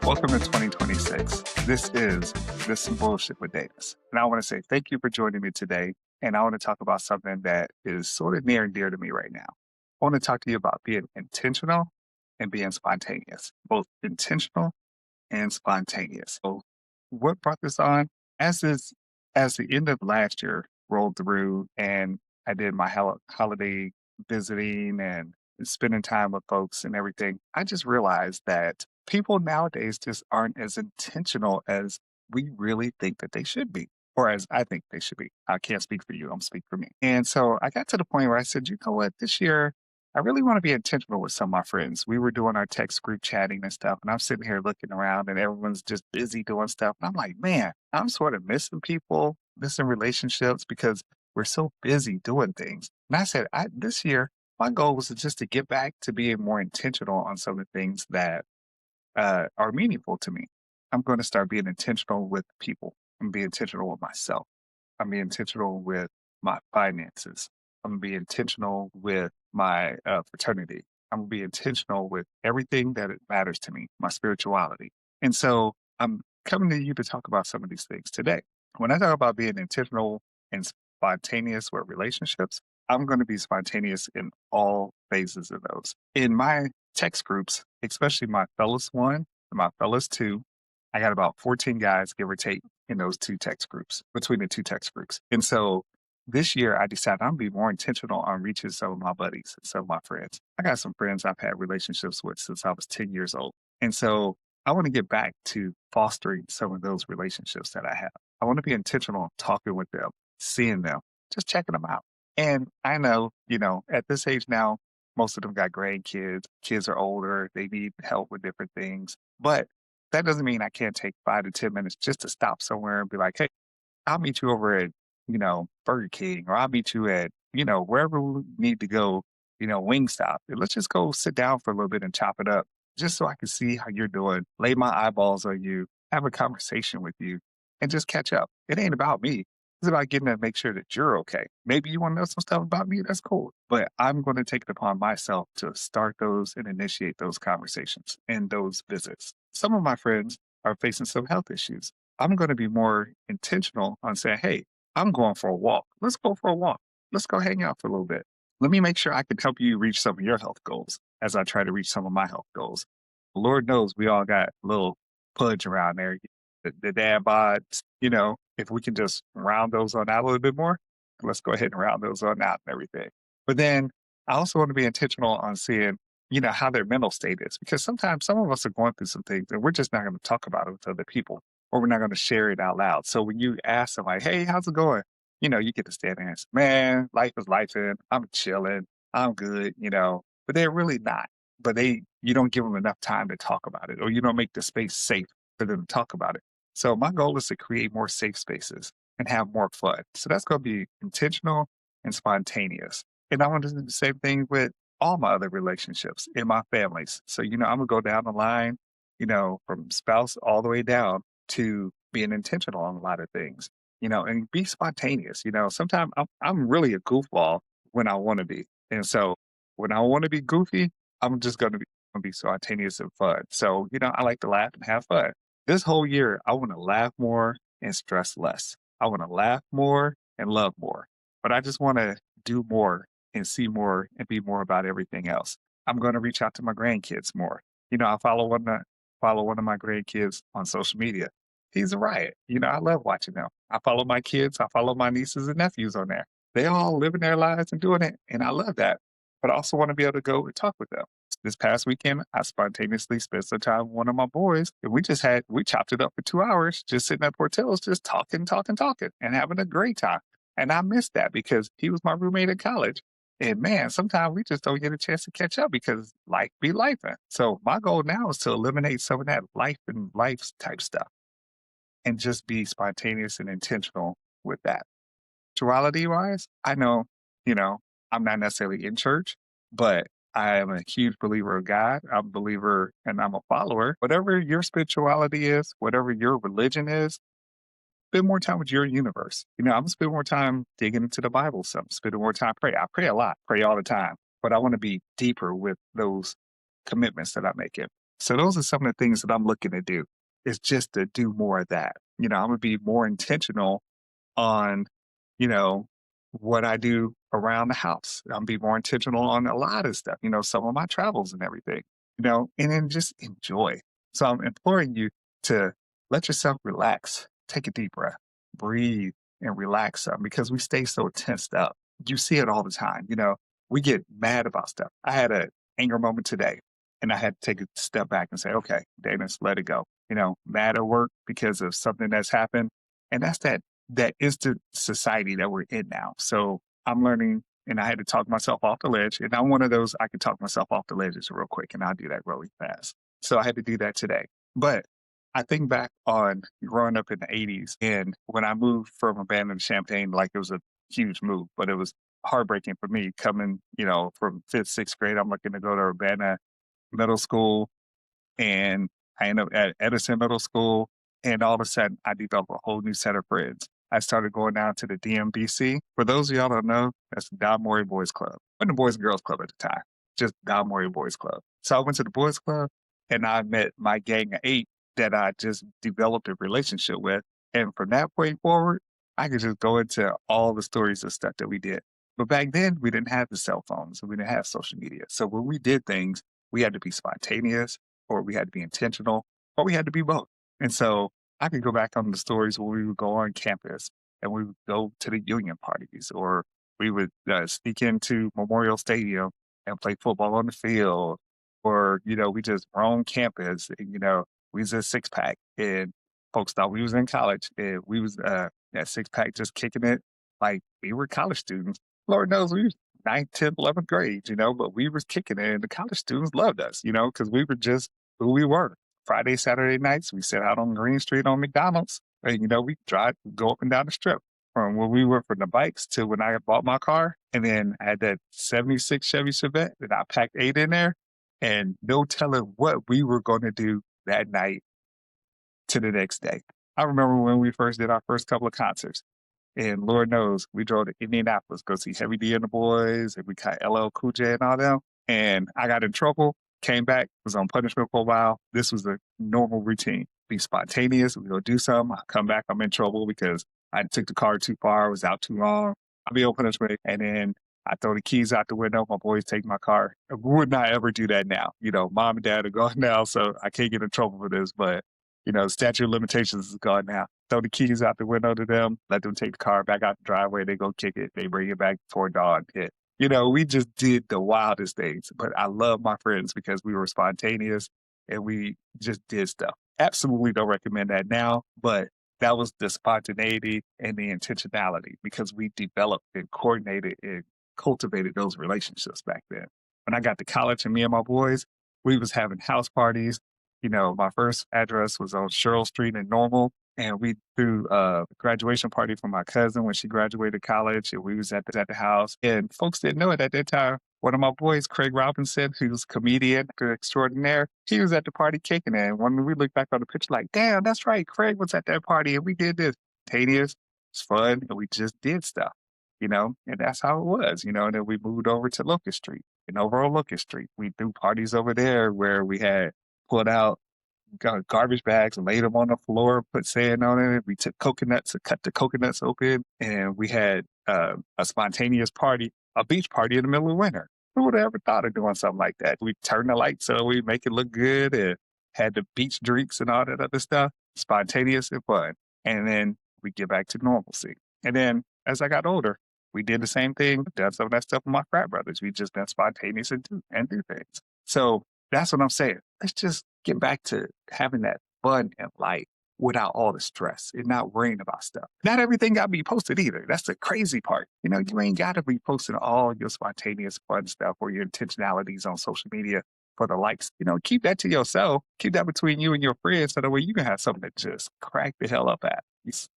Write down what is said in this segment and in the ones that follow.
Welcome to 2026. This is This Some Bullshit with Danis. And I want to say thank you for joining me today. And I want to talk about something that is sort of near and dear to me right now. I want to talk to you about being intentional and being spontaneous, both intentional and spontaneous. So what brought this on? As this as the end of last year rolled through and I did my holiday visiting and spending time with folks and everything, I just realized that people nowadays just aren't as intentional as we really think that they should be, or as I think they should be. I can't speak for you, I'm speak for me. And so I got to the point where I said, you know what, this year I really want to be intentional with some of my friends. We were doing our text group chatting and stuff, and I'm sitting here looking around and everyone's just busy doing stuff. And I'm like, man, I'm sort of missing people, missing relationships because we're so busy doing things. And I said, this year, my goal was just to get back to being more intentional on some of the things that are meaningful to me. I'm going to start being intentional with people. I'm going to be intentional with myself. I'm being intentional with my finances. I'm gonna be intentional with my fraternity. I'm gonna be intentional with everything that it matters to me, my spirituality. And so I'm coming to you to talk about some of these things today. When I talk about being intentional and spontaneous with relationships, I'm going to be spontaneous in all phases of those. In my text groups, especially my fellas one and my fellas two, I got about 14 guys, give or take, in those two text groups, between the two text groups. And so this year I decided I'm gonna be more intentional on reaching some of my buddies and some of my friends. I got some friends I've had relationships with since I was 10 years old. And so I want to get back to fostering some of those relationships that I have. I want to be intentional on talking with them, seeing them, just checking them out. And I know, at this age now, most of them got grandkids, kids are older, they need help with different things. But that doesn't mean I can't take 5 to 10 minutes just to stop somewhere and be like, hey, I'll meet you over at, Burger King, or I'll meet you at, wherever we need to go, Wingstop. And let's just go sit down for a little bit and chop it up just so I can see how you're doing, lay my eyeballs on you, have a conversation with you, and just catch up. It ain't about me. It's about getting to make sure that you're okay. Maybe you want to know some stuff about me. That's cool. But I'm going to take it upon myself to start those and initiate those conversations and those visits. Some of my friends are facing some health issues. I'm going to be more intentional on saying, hey, I'm going for a walk. Let's go for a walk. Let's go hang out for a little bit. Let me make sure I can help you reach some of your health goals as I try to reach some of my health goals. Lord knows we all got a little pudge around there. The dad bods, if we can just round those on out a little bit more, let's go ahead and round those on out and everything. But then I also want to be intentional on seeing, how their mental state is, because sometimes some of us are going through some things and we're just not going to talk about it with other people, or we're not going to share it out loud. So when you ask somebody, hey, how's it going? You get to stand there and say, man, life is life, and I'm chilling, I'm good, but they're really not. But you don't give them enough time to talk about it, or you don't make the space safe for them to talk about it. So my goal is to create more safe spaces and have more fun. So that's going to be intentional and spontaneous. And I want to do the same thing with all my other relationships in my families. So, I'm going to go down the line, from spouse all the way down to being intentional on a lot of things, and be spontaneous. Sometimes I'm really a goofball when I want to be. And so when I want to be goofy, I'm just going to be spontaneous and fun. So, I like to laugh and have fun. This whole year, I want to laugh more and stress less. I want to laugh more and love more. But I just want to do more and see more and be more about everything else. I'm going to reach out to my grandkids more. I follow one of my grandkids on social media. He's a riot. I love watching them. I follow my kids. I follow my nieces and nephews on there. They all living their lives and doing it, and I love that. But I also want to be able to go and talk with them. This past weekend, I spontaneously spent some time with one of my boys, and we chopped it up for 2 hours, just sitting at Portillo's, just talking, and having a great time. And I missed that because he was my roommate in college. And man, sometimes we just don't get a chance to catch up because life be life. So my goal now is to eliminate some of that life and life type stuff and just be spontaneous and intentional with that. Spirituality wise, I know, you know, I'm not necessarily in church, but I am a huge believer of God. I'm a believer and I'm a follower. Whatever your spirituality is, whatever your religion is, spend more time with your universe. I'm gonna spend more time digging into the Bible, some spending more time pray. I pray a lot, pray all the time, but I want to be deeper with those commitments that I make it. So those are some of the things that I'm looking to do, is just to do more of that. I'm gonna be more intentional on, you know, what I do around the house. I'm be more intentional on a lot of stuff, some of my travels and everything, and then just enjoy. So I'm imploring you to let yourself relax, take a deep breath, breathe and relax some because we stay so tensed up. You see it all the time. We get mad about stuff. I had an anger moment today and I had to take a step back and say, okay, Danis, let it go. Mad at work because of something that's happened. And that's that instant society that we're in now. So I'm learning, and I had to talk myself off the ledge. And I'm one of those, I can talk myself off the ledges real quick, and I'll do that really fast. So I had to do that today. But I think back on growing up in the 80s and when I moved from Urbana to Champaign, like it was a huge move, but it was heartbreaking for me coming, from fifth, sixth grade. I'm looking to go to Urbana Middle School and I ended up at Edison Middle School, and all of a sudden, I developed a whole new set of friends. I started going down to the DMBC. For those of y'all that don't know, that's the Don Maury Boys Club. Wasn't the Boys and Girls Club at the time, just Don Maury Boys Club. So I went to the Boys Club, and I met my gang of 8 that I just developed a relationship with. And from that point forward, I could just go into all the stories of stuff that we did. But back then, we didn't have the cell phones, and we didn't have social media. So when we did things, we had to be spontaneous, or we had to be intentional, or we had to be both. And so I could go back on the stories where we would go on campus and we would go to the union parties, or we would sneak into Memorial Stadium and play football on the field, or we just roam campus. And, we was a six pack, and folks thought we was in college, and we was that six pack just kicking it like we were college students. Lord knows we was ninth, 10th, 11th grade, but we was kicking it, and the college students loved us, because we were just who we were. Friday, Saturday nights, we sit out on Green Street on McDonald's, and we go up and down the strip from where we were from the bikes to when I bought my car, and then I had that '76 Chevy Chevette that I packed 8 in there, and no telling what we were going to do that night to the next day. I remember when we first did our first couple of concerts. And Lord knows, we drove to Indianapolis, go see Heavy D and the Boys, and we caught LL Cool J and all them. And I got in trouble, came back, was on punishment for a while. This was a normal routine. Be spontaneous, we go do something. I come back, I'm in trouble because I took the car too far, was out too long. I'll be on punishment. And then I throw the keys out the window. My boys take my car. I would not ever do that now. Mom and dad are gone now, so I can't get in trouble for this. But, statute of limitations is gone now. Throw the keys out the window to them, let them take the car back out the driveway. They go kick it. They bring it back before dawn hit. We just did the wildest things. But I love my friends because we were spontaneous and we just did stuff. Absolutely don't recommend that now, but that was the spontaneity and the intentionality because we developed and coordinated and cultivated those relationships back then. When I got to college and me and my boys, we was having house parties. My first address was on Cheryl Street in Normal, and we threw a graduation party for my cousin when she graduated college, and we was at the house. And folks didn't know it at that time. One of my boys, Craig Robinson, who's a comedian extraordinaire, he was at the party kicking it. And when we look back on the picture, like, damn, that's right, Craig was at that party, and we did this. Spontaneous, it's fun, and we just did stuff, and that's how it was, and then we moved over to Locust Street. And over on Locust Street, we threw parties over there where we had pulled out got garbage bags and laid them on the floor, put sand on it. We took coconuts and cut the coconuts open, and we had a spontaneous party, a beach party in the middle of winter. Who would have ever thought of doing something like that? We turned the lights on, we make it look good, and had the beach drinks and all that other stuff. Spontaneous and fun. And then we get back to normalcy. And then as I got older, we did the same thing, done some of that stuff with my frat brothers. We just been spontaneous and do things. So that's what I'm saying. Let's just get back to having that fun and light without all the stress and not worrying about stuff. Not everything got to be posted either. That's the crazy part. You ain't got to be posting all your spontaneous fun stuff or your intentionalities on social media for the likes. Keep that to yourself. Keep that between you and your friends so that way you can have something to just crack the hell up at.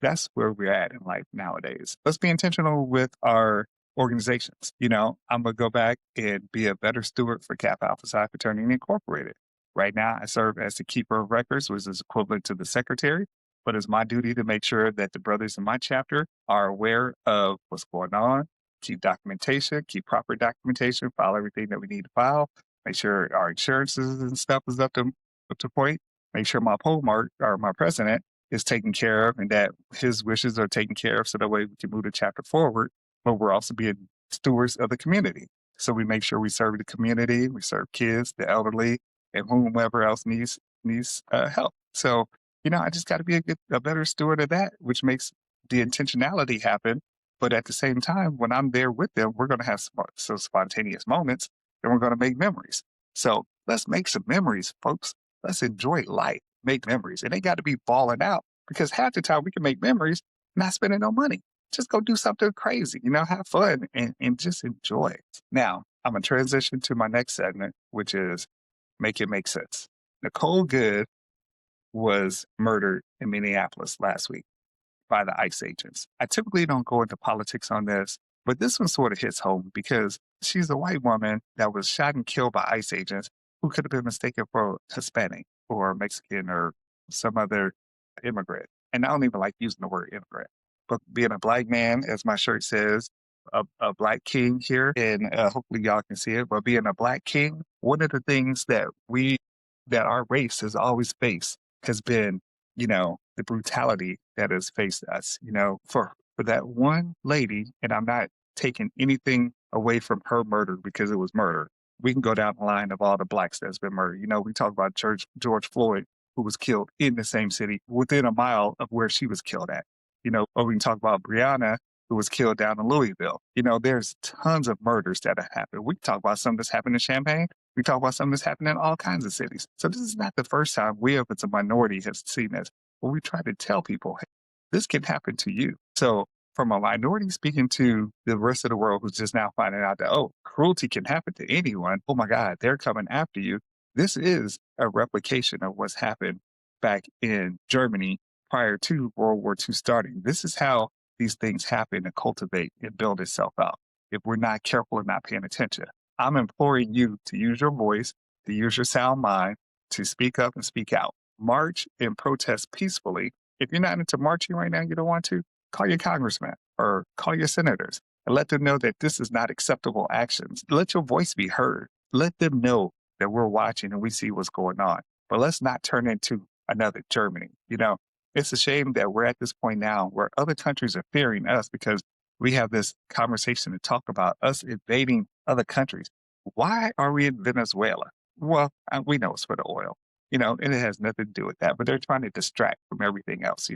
That's where we're at in life nowadays. Let's be intentional with our organizations. I'm going to go back and be a better steward for Kappa Alpha Psi Fraternity Incorporated. Right now, I serve as the keeper of records, which is equivalent to the secretary, but it's my duty to make sure that the brothers in my chapter are aware of what's going on, keep documentation, keep proper documentation, file everything that we need to file, make sure our insurances and stuff is up to to point, make sure my poll mark or my president is taken care of and that his wishes are taken care of so that way we can move the chapter forward. But we're also being stewards of the community. So we make sure we serve the community, we serve kids, the elderly, and whomever else needs help. So, I just got to be a better steward of that, which makes the intentionality happen. But at the same time, when I'm there with them, we're going to have some spontaneous moments and we're going to make memories. So let's make some memories, folks. Let's enjoy life, make memories. And they got to be balling out because half the time we can make memories not spending no money. Just go do something crazy, have fun and just enjoy it. Now, I'm going to transition to my next segment, which is make it make sense. Nicole Good was murdered in Minneapolis last week by the ICE agents. I typically don't go into politics on this, but this one sort of hits home because she's a white woman that was shot and killed by ICE agents who could have been mistaken for Hispanic or Mexican or some other immigrant. And I don't even like using the word immigrant, but being a black man, as my shirt says, a black king here, and hopefully y'all can see it, but being a black king, one of the things that our race has always faced has been, the brutality that has faced us, for that one lady, and I'm not taking anything away from her murder because it was murder. We can go down the line of all the blacks that's been murdered. We talk about George Floyd, who was killed in the same city within a mile of where she was killed at. Or we can talk about Breonna, who was killed down in Louisville. There's tons of murders that have happened. We can talk about something that's happened in Champaign. We talk about something that's happened in all kinds of cities. So this is not the first time we, if it's a minority, has seen this. But we try to tell people, hey, this can happen to you. So from a minority speaking to the rest of the world who's just now finding out that, oh, cruelty can happen to anyone. Oh my God, they're coming after you. This is a replication of what's happened back in Germany prior to World War II starting. This is how these things happen and cultivate and build itself out if we're not careful and not paying attention. I'm imploring you to use your voice, to use your sound mind, to speak up and speak out. March and protest peacefully. If you're not into marching right now, you don't want to, call your congressman or call your senators and let them know that this is not acceptable actions. Let your voice be heard. Let them know that we're watching and we see what's going on. But let's not turn into another Germany. It's a shame that we're at this point now where other countries are fearing us because we have this conversation to talk about us invading other countries. Why are we in Venezuela? Well, we know it's for the oil, and it has nothing to do with that, but they're trying to distract from everything else,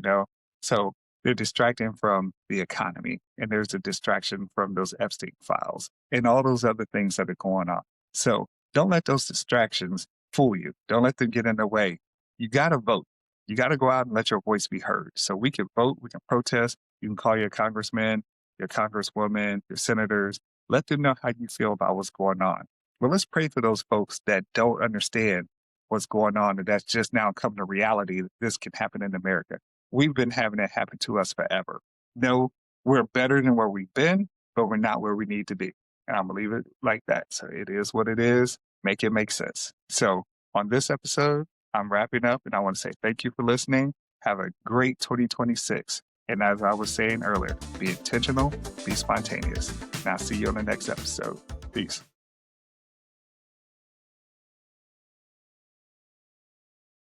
So they're distracting from the economy, and there's a distraction from those Epstein files and all those other things that are going on. So don't let those distractions fool you. Don't let them get in the way. You got to vote. You got to go out and let your voice be heard. So we can vote, we can protest, you can call your congressman, your congresswoman, your senators, let them know how you feel about what's going on. But let's pray for those folks that don't understand what's going on and that's just now come to reality that this can happen in America. We've been having it happen to us forever. No, we're better than where we've been, but we're not where we need to be. And I'm going to leave it like that. So it is what it is. Make it make sense. So on this episode, I'm wrapping up and I want to say thank you for listening. Have a great 2026. And as I was saying earlier, be intentional, be spontaneous. And I'll see you on the next episode. Peace.